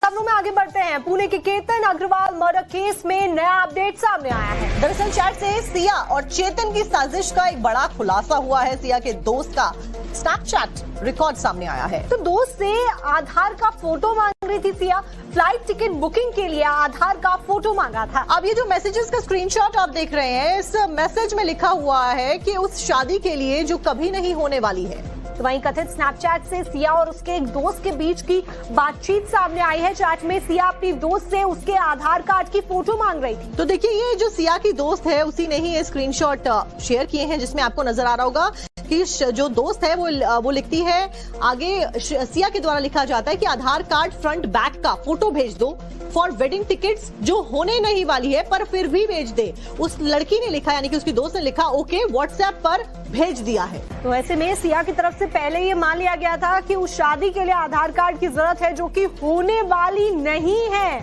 खबरों में आगे बढ़ते हैं। पुणे के केतन अग्रवाल मर्डर केस में नया अपडेट सामने आया है। दरअसल चैट से सिया और चेतन की साजिश का एक बड़ा खुलासा हुआ है। सिया के दोस्त का स्नैपचैट रिकॉर्ड सामने आया है। तो दोस्त से आधार का फोटो मांग रही थी सिया। फ्लाइट टिकट बुकिंग के लिए आधार का फोटो मांगा था। अब ये जो मैसेजेस का स्क्रीनशॉट आप देख रहे हैं, इस मैसेज में लिखा हुआ है कि उस शादी के लिए जो कभी नहीं होने वाली है। तो वहीं कथित स्नैपचैट से सिया और उसके एक दोस्त के बीच की बातचीत सामने आई है। चैट में सिया अपनी दोस्त से उसके आधार कार्ड की फोटो मांग रही थी। तो देखिए, ये जो सिया की दोस्त है उसी ने ही ये स्क्रीनशॉट शेयर किए हैं, जिसमें आपको नजर आ रहा होगा कि जो दोस्त है वो लिखती है। आगे सिया के द्वारा लिखा जाता है कि आधार कार्ड फ्रंट बैक का फोटो भेज दो फॉर वेडिंग टिकट्स, जो होने नहीं वाली है पर फिर भी भेज दे। उस लड़की ने लिखा, यानी कि उसकी दोस्त ने लिखा, ओके व्हाट्सएप पर भेज दिया है। तो ऐसे में सिया की तरफ से पहले ये मान लिया गया था कि उस शादी के लिए आधार कार्ड की जरूरत है, जो कि होने वाली नहीं है।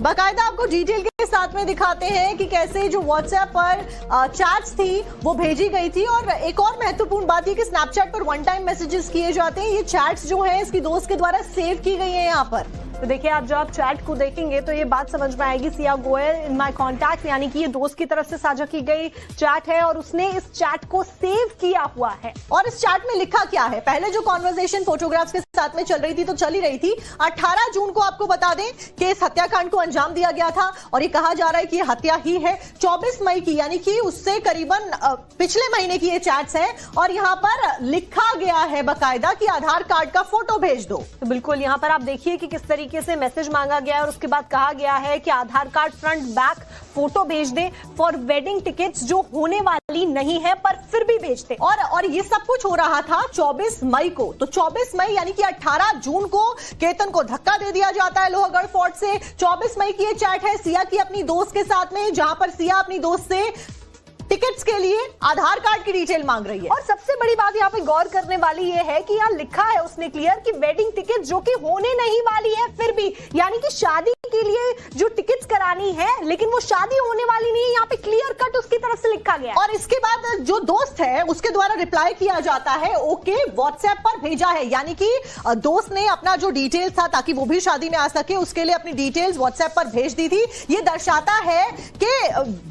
बाकायदा आपको डिटेल के साथ में दिखाते हैं कि कैसे जो व्हाट्सएप पर चैट्स थी वो भेजी गई थी। और एक और महत्वपूर्ण बात ये कि स्नैपचैट पर वन टाइम मैसेजेस किए जाते हैं। ये चैट्स जो है इसकी दोस्त के द्वारा सेव की गई है यहाँ पर। तो देखिए, आप जब आप चैट को देखेंगे तो ये बात समझ में आएगी। Siya Goyal in my contact, यानी कि ये दोस्त की तरफ से साझा की गई चैट है और उसने इस चैट को सेव किया हुआ है। और इस चैट में लिखा क्या है? पहले जो कॉन्वर्सेशन फोटोग्राफ्स के साथ में चल रही थी तो चल ही रही थी। 18 जून को आपको बता दें कि इस हत्याकांड को अंजाम दिया गया था और ये कहा जा रहा है कि ये हत्या ही है। 24 मई की, यानी कि उससे करीबन पिछले महीने की ये चैट्स है और यहाँ पर लिखा गया है बाकायदा कि आधार कार्ड का फोटो भेज दो। तो बिल्कुल यहाँ पर आप देखिए कि किस तरीके से मैसेज मांगा गया है और उसके बाद कहा गया है कि आधार कार्ड फ्रंट बैक फोटो भेज दे फॉर वेडिंग टिकट्स, जो होने वाली नहीं है पर फिर भी भेज दे। और ये सब कुछ हो रहा था 24 मई को। तो 24 मई यानी कि 18 जून को केतन को धक्का दे दिया जाता है लोहागढ़ फोर्ट से। 24 मई की ये चैट है सिया की अपनी दोस्त के साथ में, जहां पर सिया अपनी दोस्त से टिकट्स के लिए आधार कार्ड की डिटेल मांग रही है। और सबसे बड़ी बात यहाँ पे गौर करने वाली ये है कि यहाँ लिखा है उसने क्लियर कि वेडिंग टिकट जो कि होने नहीं वाली है फिर भी, यानी कि शादी के लिए जो टिकट्स करानी है लेकिन वो शादी होने वाली नहीं है। यहाँ पे क्लियर कट उसकी तरफ से लिखा गया। और इसके बाद जो दोस्त है उसके द्वारा रिप्लाई किया जाता है, ओके व्हाट्सएप पर भेजा है। यानी कि दोस्त ने अपना जो डिटेल्स था ताकि वो भी शादी में आ सके, उसके लिए अपनी डिटेल्स व्हाट्सएप पर भेज दी थी। ये दर्शाता है कि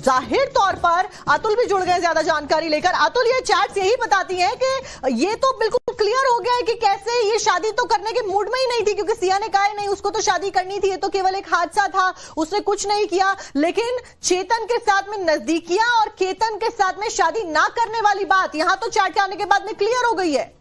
जाहिर तौर पर अतुल भी जुड़ गए ज्यादा जानकारी लेकर। अतुल, ये चैट्स यही बताती हैं कि ये तो बिल्कुल क्लियर हो गया है कि कैसे ये शादी तो करने के मूड में ही नहीं थी, क्योंकि सिया ने कहा नहीं उसको तो शादी करनी थी, ये तो केवल एक हादसा था, उसने कुछ नहीं किया। लेकिन चेतन के साथ में नजदीकियां और केतन के साथ में शादी ना करने वाली बात यहां तो चैट आने के बाद में क्लियर हो गई है।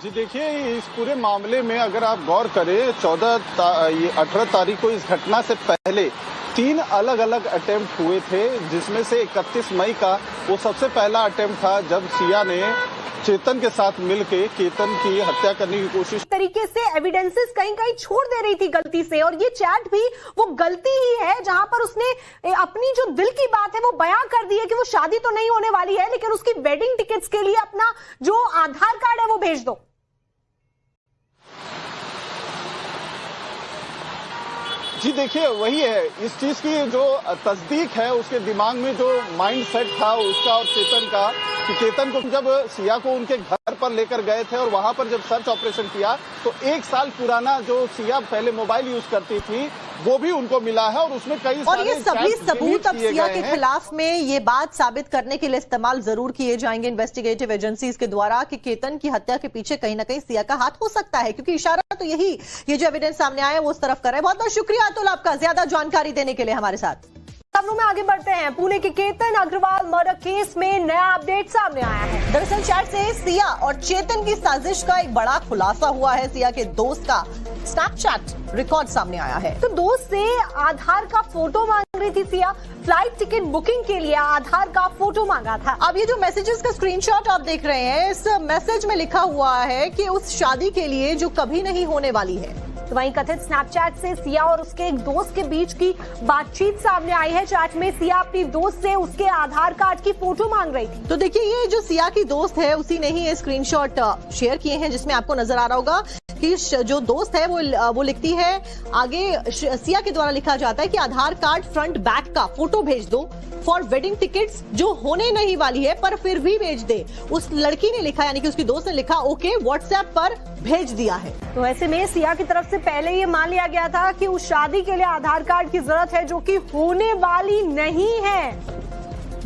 जी देखिए, इस पूरे मामले में अगर आप गौर करें 18 तारीख को इस घटना से पहले 3 अलग अलग अटेम्प्ट हुए थे, जिसमें से 31 मई का वो सबसे पहला अटेम्प्ट था जब सिया ने चेतन के साथ मिलके केतन की हत्या करने की कोशिश तरीके से एविडेंसेस कहीं कहीं छोड़ दे रही थी गलती से। और ये चैट भी वो गलती ही है जहां पर उसने अपनी जो दिल की बात है वो बयां कर दी है कि वो शादी तो नहीं होने वाली है लेकिन उसकी वेडिंग टिकट्स के लिए अपना जो आधार कार्ड है वो भेज दो। जी देखिए, वही है इस चीज की जो तस्दीक है उसके दिमाग में जो माइंड सेट था उसका और चेतन का, कि केतन को जब सिया को उनके घर पर लेकर गए थे और वहां पर जब सर्च ऑपरेशन किया तो 1 साल पुराना जो सिया पहले मोबाइल यूज करती थी वो भी उनको मिला है और उसमें कई और ये सभी सबूत अब सिया के खिलाफ में ये बात साबित करने के लिए इस्तेमाल जरूर किए जाएंगे इन्वेस्टिगेटिव एजेंसीज के द्वारा कि केतन की हत्या के पीछे कहीं ना कहीं सिया का हाथ हो सकता है, क्योंकि इशारा तो यही ये जो एविडेंस सामने आया है वो उस तरफ कर रहा है। बहुत बहुत शुक्रिया अतुल आपका ज्यादा जानकारी देने के लिए हमारे साथ। खबरों में आगे बढ़ते हैं। पुणे के केतन अग्रवाल मर्डर केस में नया अपडेट सामने आया है। दरअसल चैट से सिया और चेतन की साजिश का एक बड़ा खुलासा हुआ है। सिया के दोस्त का स्नैपचैट रिकॉर्ड सामने आया है। तो दोस्त से आधार का फोटो मांग रही थी सिया। फ्लाइट टिकट बुकिंग के लिए आधार का फोटो मांगा था। अब ये जो मैसेजेस का स्क्रीनशॉट आप देख रहे हैं, इस मैसेज में लिखा हुआ है कि उस शादी के लिए जो कभी नहीं होने वाली है। तो वहीं कथित स्नैपचैट से सिया और उसके एक दोस्त के बीच की बातचीत सामने आई है। चैट में सिया अपनी दोस्त से उसके आधार कार्ड की फोटो मांग रही थी। तो देखिए, ये जो सिया की दोस्त है उसी ने ही ये स्क्रीनशॉट शेयर किए हैं, जिसमें आपको नजर आ रहा होगा कि जो दोस्त है वो लिखती है, आगे सिया के द्वारा लिखा जाता है कि आधार कार्ड फ्रंट बैक का फोटो भेज दो फॉर वेडिंग टिकट्स जो होने नहीं वाली है पर फिर भी भेज दे। उस लड़की ने लिखा, यानी कि उसकी दोस्त ने लिखा, ओके व्हाट्सएप पर भेज दिया है। तो ऐसे में सिया की तरफ से पहले ये मान लिया गया था कि उस शादी के लिए आधार कार्ड की जरूरत है जो कि होने वाली नहीं है।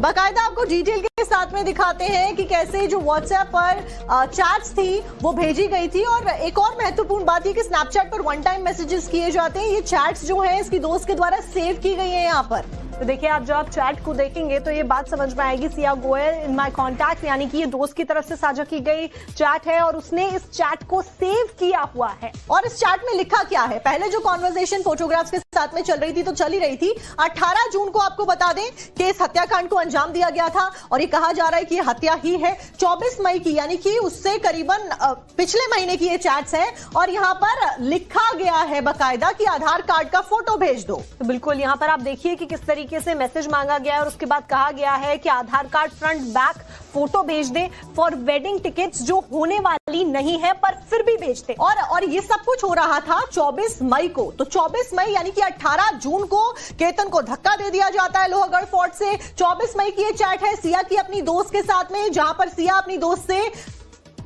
बाकायदा आपको डिटेल के साथ में दिखाते हैं कि कैसे जो व्हाट्सएप पर चैट्स थी वो भेजी गई थी। और एक और महत्वपूर्ण बात ये कि स्नैपचैट पर वन टाइम मैसेजेस किए जाते हैं। ये चैट्स जो है इसकी दोस्त के द्वारा सेव की गई है यहाँ पर। तो देखिए, आप जब आप चैट को देखेंगे तो ये बात समझ में आएगी, Siya Goyal in my contact, यानी कि ये दोस्त की तरफ से साझा की गई चैट है और उसने इस चैट को सेव किया हुआ है। और इस चैट में लिखा क्या है, पहले जो कॉन्वर्सेशन फोटोग्राफ्स के साथ में चल रही थी तो चल ही रही थी। 18 जून को आपको बता दें कि इस हत्याकांड को अंजाम दिया गया था और ये कहा जा रहा है कि ये हत्या ही है। 24 मई की, यानी कि उससे करीबन पिछले महीने की ये चैट्स है और यहाँ पर लिखा गया है बाकायदा कि आधार कार्ड का फोटो भेज दो। तो बिल्कुल यहाँ पर आप देखिए कि किस तरीके से मैसेज मांगा गया है और उसके बाद कहा गया है कि आधार कार्ड फ्रंट बैक फोटो भेज दे फॉर वेडिंग टिकट्स जो होने वाली नहीं है पर फिर भी भेज दे। और ये सब कुछ हो रहा था 24 मई को। तो 24 मई यानी कि 18 जून को केतन को धक्का दे दिया जाता है लोहगढ़ फोर्ट से। 24 मई की ये चैट है सिया की अपनी दोस्त के साथ में, जहां पर सिया अपनी दोस्त से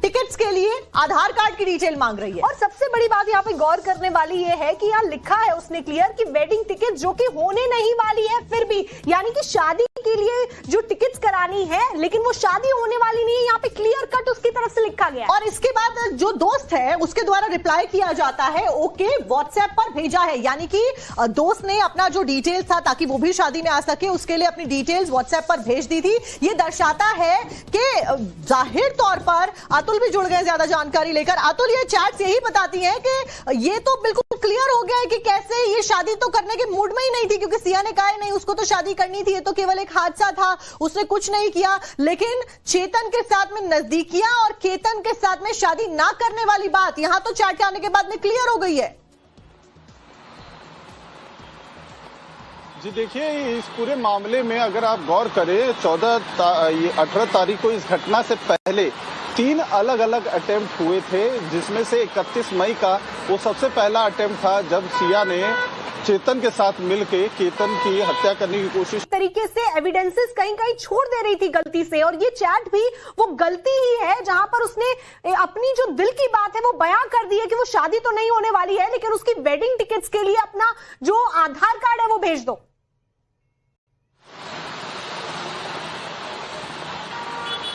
टिकट्स के लिए आधार कार्ड की डिटेल मांग रही है। और सबसे बड़ी बात यहाँ पे गौर करने वाली ये है कि यहाँ लिखा है उसने क्लियर कि वेडिंग टिकट जो कि होने नहीं वाली है फिर भी, यानी कि शादी के लिए जो टिकट्स करानी है लेकिन वो शादी होने वाली नहीं है, यहाँ पे क्लियर कट उसकी तरफ से लिखा गया है। और इसके बाद जो दोस्त है उसके द्वारा रिप्लाई किया जाता है, ओके व्हाट्सएप पर भेजा है। यानी कि दोस्त ने अपना जो डिटेल्स था ताकि वो भी शादी में आ सके उसके लिए अपनी डिटेल्स व्हाट्सएप पर भेज दी थी। ये दर्शाता है कि जाहिर तौर पर अतुल भी जुड़ गए ज्यादा जानकारी लेकर। अतुल, ये चैट्स यही बताती हैं कि ये तो बिल्कुल क्लियर हो गया है कि कैसे ये शादी तो करने के मूड में ही नहीं थी, क्योंकि सिया ने कहा नहीं उसको तो शादी करनी थी, ये तो केवल एक हादसा था, उसने कुछ नहीं किया। लेकिन चेतन के साथ में नजदीकियां और केतन के साथ में शादी ना करने वाली बात यहां तो चैट के आने के बाद में क्लियर हो गई है। जी देखिए, इस पूरे मामले में अगर आप गौर करें 18 तारीख को इस घटना से पहले 3 अलग अलग अटेम्प्ट हुए थे, जिसमें से 31 मई का वो सबसे पहला अटेम्प्ट था जब सिया ने चेतन के साथ मिलकर केतन की हत्या करने की कोशिश। तरीके से एविडेंसेस कहीं कहीं छोड़ दे रही थी गलती से, और ये चैट भी वो गलती ही है जहां पर उसने अपनी जो दिल की बात है वो बयां कर दी है कि वो शादी तो नहीं होने वाली है लेकिन उसकी वेडिंग टिकट्स के लिए अपना जो आधार कार्ड है वो भेज दो।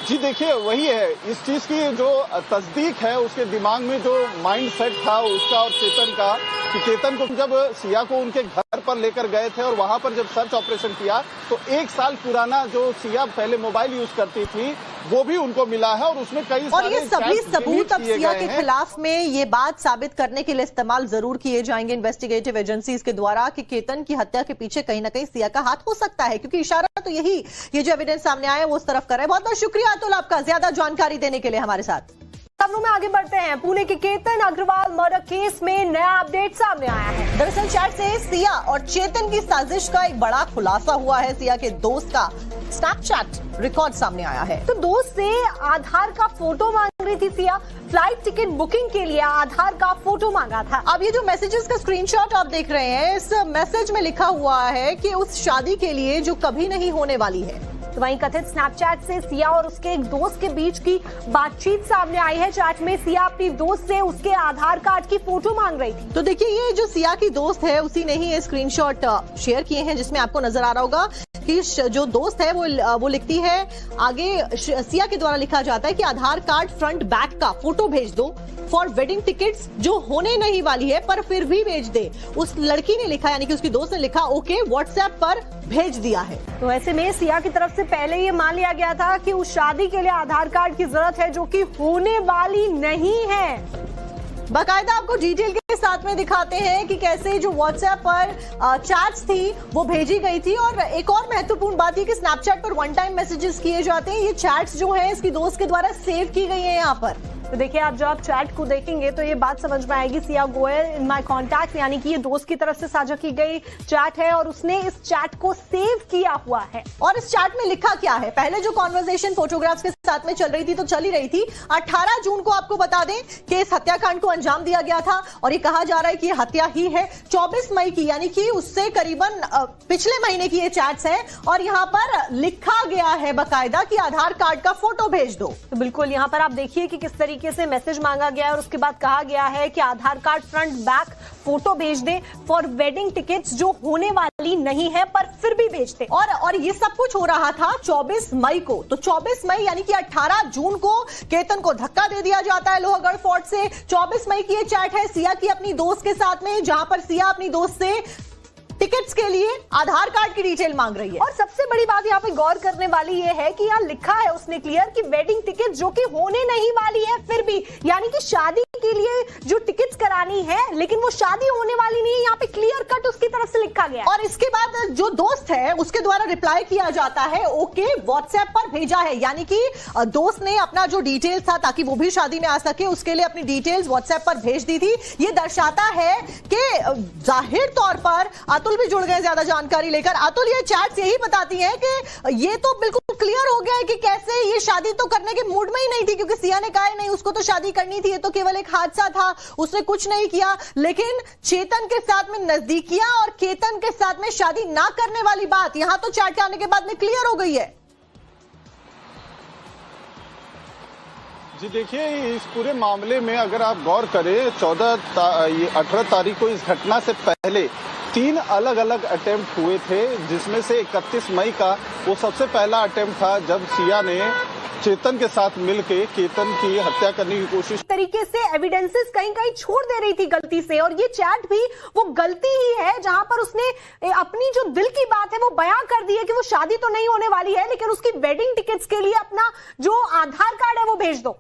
जी देखिए, वही है, इस चीज की जो तस्दीक है उसके दिमाग में जो माइंड सेट था उसका और चेतन का, कि केतन को जब सिया को उनके घर पर लेकर गए थे और वहां पर जब सर्च ऑपरेशन किया तो 1 साल पुराना जो सिया पहले मोबाइल यूज करती थी वो भी उनको मिला है और उसमें कई और ये सभी सबूत अब सिया के खिलाफ में ये बात साबित करने के लिए इस्तेमाल जरूर किए जाएंगे इन्वेस्टिगेटिव एजेंसीज के द्वारा कि केतन की हत्या के पीछे कहीं ना कहीं सिया का हाथ हो सकता है, क्योंकि इशारा तो यही, ये जो एविडेंस सामने आया है वो उस तरफ कर रहा है। बहुत बहुत शुक्रिया अतुल आपका ज्यादा जानकारी देने के लिए हमारे साथ। खबरों में आगे बढ़ते हैं। पुणे के केतन अग्रवाल मर्डर केस में नया अपडेट सामने आया है। दरअसल चैट से सिया और चेतन की साजिश का एक बड़ा खुलासा हुआ है। सिया के दोस्त का स्नैपचैट रिकॉर्ड सामने आया है। तो दोस्त से आधार का फोटो मांग रही थी सिया, फ्लाइट टिकट बुकिंग के लिए आधार का फोटो मांगा था। अब ये जो मैसेजेस का स्क्रीनशॉट आप देख रहे हैं, इस मैसेज में लिखा हुआ है कि उस शादी के लिए जो कभी नहीं होने वाली है। तो वहीं कथित स्नैपचैट से सिया और उसके एक दोस्त के बीच की बातचीत सामने आई है। चैट में सिया अपनी दोस्त से उसके आधार कार्ड की फोटो मांग रही थी। तो देखिए, ये जो सिया की दोस्त है उसी ने ही ये स्क्रीनशॉट शेयर किए हैं, जिसमें आपको नजर आ रहा होगा कि जो दोस्त है वो लिखती है, आगे सिया के द्वारा लिखा जाता है कि आधार कार्ड फ्रंट बैक का फोटो भेज दो फॉर वेडिंग टिकट्स जो होने नहीं वाली है पर फिर भी भेज दे। उस लड़की ने लिखा, यानी कि उसकी दोस्त ने लिखा, ओके व्हाट्सएप पर भेज दिया है। तो ऐसे में सिया की तरफ से पहले ये मान लिया गया था कि उस शादी के लिए आधार कार्ड की जरूरत है जो कि होने वाली नहीं है। बाकायदा आपको डिटेल के साथ में दिखाते हैं कि कैसे जो व्हाट्सएप पर चैट्स थी वो भेजी गई थी। और एक और महत्वपूर्ण बात ये कि स्नैपचैट पर वन टाइम मैसेजेस किए जाते हैं। ये चैट्स जो है इसकी दोस्त के द्वारा सेव की गई है यहाँ पर। तो देखिए, आप जब आप चैट को देखेंगे तो ये बात समझ में आएगी, Siya Goyal in my contact, यानी कि ये दोस्त की तरफ से साझा की गई चैट है और उसने इस चैट को सेव किया हुआ है। और इस चैट में लिखा क्या है, पहले जो कॉन्वर्सेशन फोटोग्राफ्स के साथ में चल रही थी तो चल ही रही थी। 18 जून को आपको बता दें कि इस हत्याकांड को अंजाम दिया गया था और ये कहा जा रहा है कि ये हत्या ही है। 24 मई की यानी कि उससे करीबन पिछले महीने की ये चैट्स है और यहां पर लिखा गया है बकायदा कि आधार कार्ड का फोटो भेज दो। तो बिल्कुल यहां पर आप देखिए कि किस तरीके से मैसेज मांगा गया है और उसके बाद कहा गया है कि आधार कार्ड फ्रंट बैक फोटो भेज दे फॉर वेडिंग टिकट्स जो होने वाली नहीं है पर फिर भी भेज दे। और ये सब कुछ हो रहा था 24 मई को। तो 24 मई यानी कि 18 जून को केतन को धक्का दे दिया जाता है लोहागढ़ फोर्ट से। 24 मई की ये चैट है सिया की अपनी दोस्त के साथ में, जहां पर सिया अपनी दोस्त से टिकट्स के लिए आधार कार्ड की डिटेल मांग रही है। और सबसे बड़ी बात यहाँ पे गौर करने वाली ये है कि यहाँ लिखा है उसने क्लियर कि वेडिंग टिकट जो कि होने नहीं वाली है फिर भी, यानी कि शादी के लिए जो टिकट्स करानी है लेकिन वो शादी होने वाली नहीं है, यहाँ पे क्लियर कट उसकी तरफ से लिखा गया है। और इसके बाद जो दोस्त है उसके द्वारा रिप्लाई किया जाता है ओके व्हाट्सएप पर भेजा है, यानी कि दोस्त ने अपना जो डिटेल्स था ताकि वो भी शादी में आ सके उसके लिए अपनी डिटेल्स व्हाट्सएप पर भेज दी थी। ये दर्शाता है कि जाहिर तौर पर अतुल भी जुड़ गए ज्यादा जानकारी लेकर। अतुल, ये चैट्स यही बताती हैं कि ये तो बिल्कुल क्लियर हो गया है कि कैसे ये शादी तो करने के मूड में ही नहीं थी, क्योंकि सिया ने कहा नहीं उसको तो शादी करनी थी, ये तो केवल एक हादसा था, उसने कुछ नहीं किया। लेकिन चेतन के साथ में नजदीकियां और केतन के साथ में शादी ना करने वाली बात यहां तो चैट के आने के बाद में क्लियर हो गई है। जी देखिए, इस पूरे मामले में अगर आप गौर करें 18 तारीख को इस घटना से पहले 3 अलग अलग अटेम्प्ट हुए थे, जिसमें से 31 मई का वो सबसे पहला अटेम्प्ट था जब सिया ने चेतन के साथ मिलकर केतन की हत्या करने की कोशिश। तरीके से एविडेंसेस कहीं कहीं छोड़ दे रही थी गलती से, और ये चैट भी वो गलती ही है जहां पर उसने अपनी जो दिल की बात है वो बयां कर दी है कि वो शादी तो नहीं होने वाली है लेकिन उसकी वेडिंग टिकट्स के लिए अपना जो आधार कार्ड है वो भेज दो।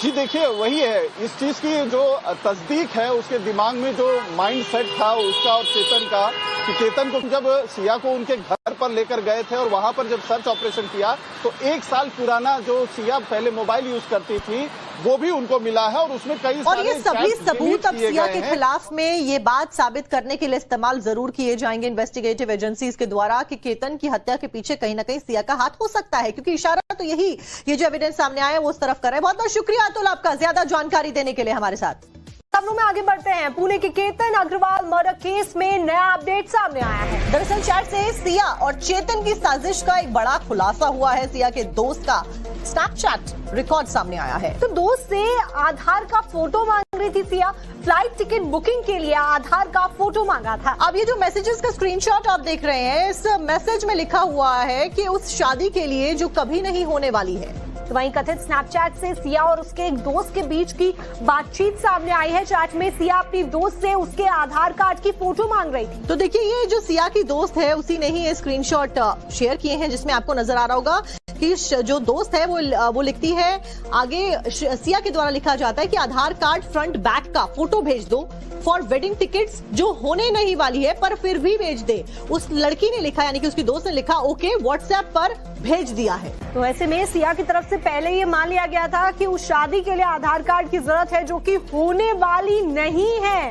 जी देखिए, वही है, इस चीज की जो तस्दीक है उसके दिमाग में जो माइंड सेट था उसका और चेतन का, कि केतन को जब सिया को उनके घर पर लेकर गए थे और वहां पर जब सर्च ऑपरेशन किया तो 1 साल पुराना जो सिया पहले मोबाइल यूज करती थी वो भी उनको मिला है और उसमें कई और ये सभी सबूत अब सिया के हैं। खिलाफ में ये बात साबित करने के लिए इस्तेमाल जरूर किए जाएंगे इन्वेस्टिगेटिव एजेंसीज के द्वारा कि केतन की हत्या के पीछे कहीं ना कहीं सिया का हाथ हो सकता है, क्योंकि इशारा तो यही ये जो एविडेंस सामने आया है वो उस तरफ कर रहा है। बहुत बहुत शुक्रिया अतुल आपका ज्यादा जानकारी देने के लिए हमारे साथ। खबरों में आगे बढ़ते हैं। पुणे के केतन अग्रवाल मर्डर केस में नया अपडेट सामने आया है। दरअसल चैट से सिया और चेतन की साजिश का एक बड़ा खुलासा हुआ है। सिया के दोस्त का स्नैपचैट रिकॉर्ड सामने आया है। तो दोस्त से आधार का फोटो मांग रही थी सिया, फ्लाइट टिकट बुकिंग के लिए आधार का फोटो मांगा था। अब ये जो मैसेजेस का स्क्रीनशॉट आप देख रहे हैं, इस मैसेज में लिखा हुआ है कि उस शादी के लिए जो कभी नहीं होने वाली है। तो वहीं कथित स्नैपचैट से सिया और उसके एक दोस्त के बीच की बातचीत सामने आई है। चैट में सिया अपनी दोस्त से उसके आधार कार्ड की फोटो मांग रही थी। तो देखिए, ये जो सिया की दोस्त है उसी ने ही ये स्क्रीनशॉट शेयर किए हैं, जिसमें आपको नजर आ रहा होगा कि जो दोस्त है वो लिखती है आगे, सिया के द्वारा लिखा जाता है कि आधार कार्ड फ्रंट बैक का फोटो भेज दो फॉर वेडिंग टिकट्स जो होने नहीं वाली है पर फिर भी भेज दे। उस लड़की ने लिखा, यानी कि उसकी दोस्त ने लिखा ओके व्हाट्सएप पर भेज दिया है। तो ऐसे में सिया की तरफ से पहले ये मान लिया गया था कि उस शादी के लिए आधार कार्ड की जरूरत है जो कि होने वाली नहीं है।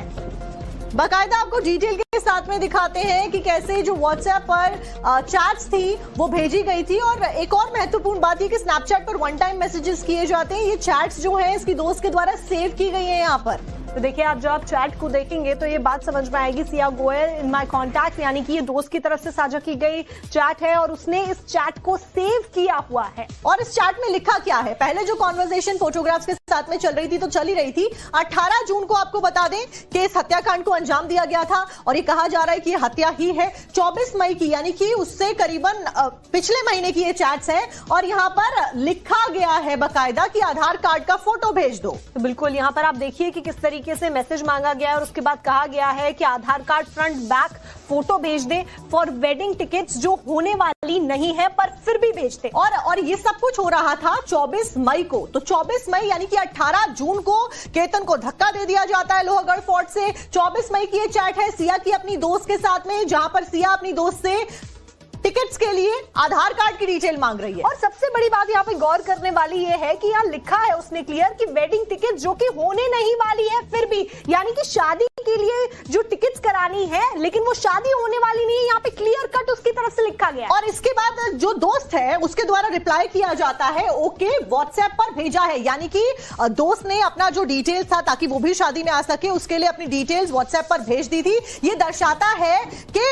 बाकायदा आपको डिटेल के साथ में दिखाते हैं कि कैसे जो व्हाट्सएप पर चैट्स थी वो भेजी गई थी। और एक और महत्वपूर्ण बात ये कि स्नैपचैट पर वन टाइम मैसेजेस किए जाते हैं। ये चैट्स जो है इसकी दोस्त के द्वारा सेव की गई है यहाँ पर। तो देखिए, आप जब आप चैट को देखेंगे तो ये बात समझ में आएगी, Siya Goyal in my contact, यानी कि ये दोस्त की तरफ से साझा की गई चैट है और उसने इस चैट को सेव किया हुआ है। और इस चैट में लिखा क्या है, पहले जो कॉन्वर्सेशन फोटोग्राफ्स के साथ में चल रही थी तो चल ही रही थी। 18 जून को आपको बता दें कि इस हत्याकांड को अंजाम दिया गया था और ये कहा जा रहा है कि ये हत्या ही है। 24 मई की यानी कि उससे करीबन पिछले महीने की ये चैट्स है और यहाँ पर लिखा गया है बकायदा कि आधार कार्ड का फोटो भेज दो। तो बिल्कुल यहाँ पर आप देखिए कि किस तरीके से मैसेज मांगा गया है और उसके बाद कहा गया है कि आधार कार्ड फ्रंट बैक फोटो भेज दे फॉर वेडिंग टिकट्स जो होने वाली नहीं है पर फिर भी भेज दे। और ये सब कुछ हो रहा था 24 मई को। तो 24 मई यानी कि 18 जून को केतन को धक्का दे दिया जाता है लोहागढ़ फोर्ट से। 24 मई की ये चैट है सिया की अपनी दोस्त के साथ में, जहां पर सिया अपनी दोस्त से टिकट्स के लिए आधार कार्ड की डिटेल मांग रही है। और सबसे बड़ी बात यहाँ पे गौर करने वाली ये है कि यहाँ लिखा है उसने क्लियर कि वेडिंग टिकट जो कि होने नहीं वाली है, फिर भी यानी कि शादी के लिए जो टिकट्स करानी है लेकिन वो शादी होने वाली नहीं है, यहाँ पे क्लियर कट उसकी तरफ से लिखा गया है। और इसके बाद जो दोस्त है उसके द्वारा रिप्लाई किया जाता है ओके व्हाट्सएप पर भेजा है, यानी कि दोस्त ने अपना जो डिटेल्स था ताकि वो भी शादी में आ सके उसके लिए अपनी डिटेल्स व्हाट्सएप पर भेज दी थी। ये दर्शाता है कि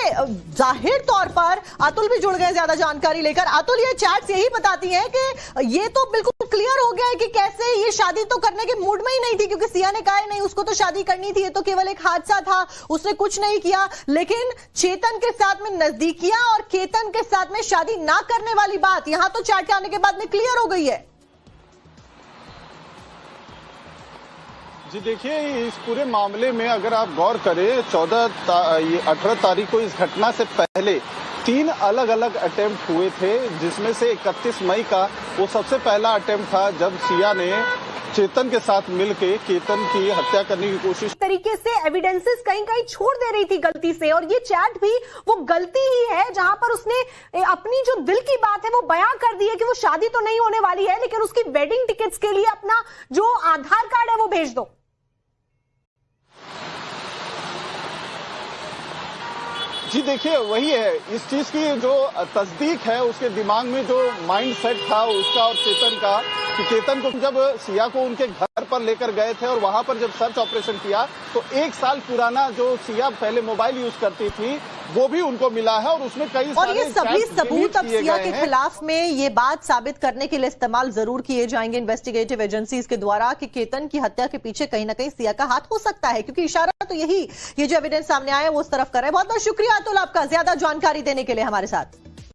जाहिर तौर पर अतुल भी जुड़ गए ज्यादा जानकारी लेकर। अतुल, ये चैट्स यही बताती हैं कि ये तो बिल्कुल क्लियर हो गया है कि कैसे ये शादी तो करने के मूड में ही नहीं थी, क्योंकि सिया ने कहा नहीं उसको तो शादी करनी थी, ये तो केवल एक हादसा था, उसने कुछ नहीं किया। लेकिन चेतन के साथ में नजदीकियां और केतन के साथ में शादी ना करने वाली बात यहां तो चैट के आने के बाद में क्लियर हो गई है। जी देखिए, इस पूरे मामले में अगर आप गौर करें 18 तारीख को इस घटना से पहले 3 अलग अलग अटेम्प्ट हुए थे, जिसमें से 31 मई का वो सबसे पहला अटेम्प्ट था जब सिया ने चेतन के साथ मिलकर केतन की हत्या करने की कोशिश तरीके से एविडेंसेस कहीं कहीं छोड़ दे रही थी गलती से, और ये चैट भी वो गलती ही है जहां पर उसने अपनी जो दिल की बात है वो बयां कर दी है कि वो शादी तो नहीं होने वाली है लेकिन उसकी वेडिंग टिकट्स के लिए अपना जो आधार कार्ड है वो भेज दो। जी देखिए, वही है, इस चीज की जो तस्दीक है उसके दिमाग में जो माइंड सेट था उसका और चेतन का, कि केतन को जब सिया को उनके घर पर लेकर गए थे और वहां पर जब सर्च ऑपरेशन किया तो 1 साल पुराना जो सिया पहले मोबाइल यूज करती थी वो भी उनको मिला है और उसमें कई और ये सभी चैट्स सबूत अब डिलीट किए सिया गए के हैं। खिलाफ में ये बात साबित करने के लिए इस्तेमाल जरूर किए जाएंगे इन्वेस्टिगेटिव एजेंसीज के द्वारा कि केतन की हत्या के पीछे कहीं ना कहीं सिया का हाथ हो सकता है, क्योंकि इशारा तो यही, ये जो एविडेंस सामने आया है वो उस तरफ कर रहा है। बहुत बहुत शुक्रिया अतुल आपका ज्यादा जानकारी देने के लिए हमारे साथ।